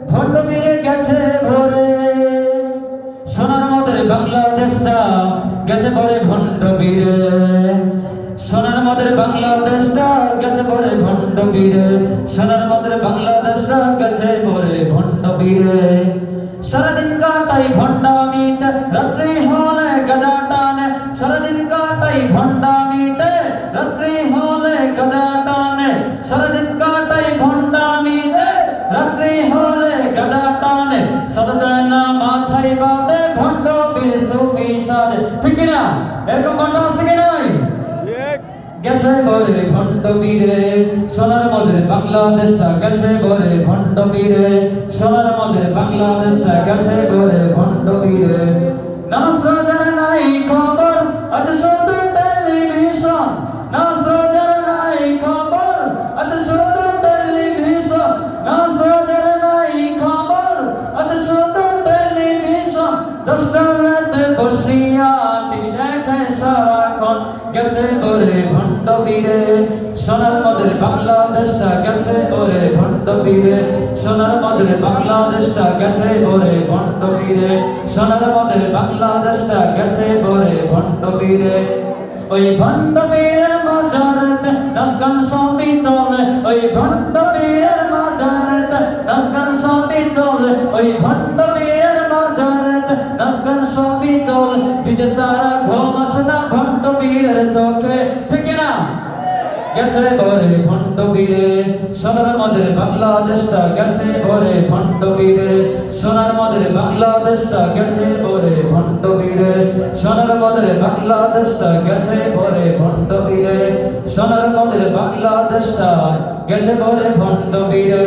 ভণ্ডবীরে গেছে ভরে সোনার মদের বাংলাদেশটা গেছে ভরে ভণ্ডবীরে সোনার মদের বাংলাদেশটা গেছে ভরে ভণ্ডবীরে সোনার মদের বাংলাদেশটা গেছে ভরে ভণ্ডবীরে সারাদিন কাটাই ভণ্ডামিতে রাত্রি হলে গদা টানে সারাদিন কাটাই ভণ্ডামিতে রাত্রি হলে গদা টানে সারাদিন কাটাই ভণ্ডামিতে রাত্রি হলে গদা টানে সরদানা মাথায় বাঁধে ভণ্ডবীর সুফি সাজে ঠিক না এরকম ভণ্ড আছে কি নাই গেছে বলে ভণ্ডবীরে সোনার মদের বাংলাদেশটা গেছে বলে ভণ্ডবীরে সোনার মদের বাংলাদেশটা গেছে বলে ভণ্ডবীরে নাসরদের নাই খবর আজ শুধু টেলিভিশন নাসরদের নাই খবর আজ শুধু টেলিভিশন নাসরদের নাই খবর আজ শুধু টেলিভিশন 10টা রাতে বসিয়া টিভি দেখে সারাক্ষণ গেছে বলে ভণ্ডবীরে সোনার মদের বাংলাদেশটা গেছে বলে ভণ্ডবীরে সোনার মদের বাংলাদেশটা গেছে বলে ভণ্ডবীরে সোনার মদের বাংলাদেশটা গেছে বলে ভণ্ডবীরে ওই ভণ্ডবীরের মাজারেতে নাচগান সবই চলে ওই ভণ্ডবীরের মাজারেতে নাচগান সবই চলে ওই ভণ্ডবীরের মাজারেতে নাচগান সবই চলে দিতে সারা ঘুম আসে না ভণ্ডবীরের চোখে ঠিক না গেছে বলে ভণ্ডবীরে সোনার মদের বাংলাদেশটা গেছে বলে ভণ্ডবীরে সোনার মদের বাংলাদেশটা গেছে বলে ভণ্ডবীরে সোনার মদের বাংলাদেশটা গেছে বলে ভণ্ডবীরে সোনার মদের বাংলাদেশটা গেছে বলে ভণ্ডবীরে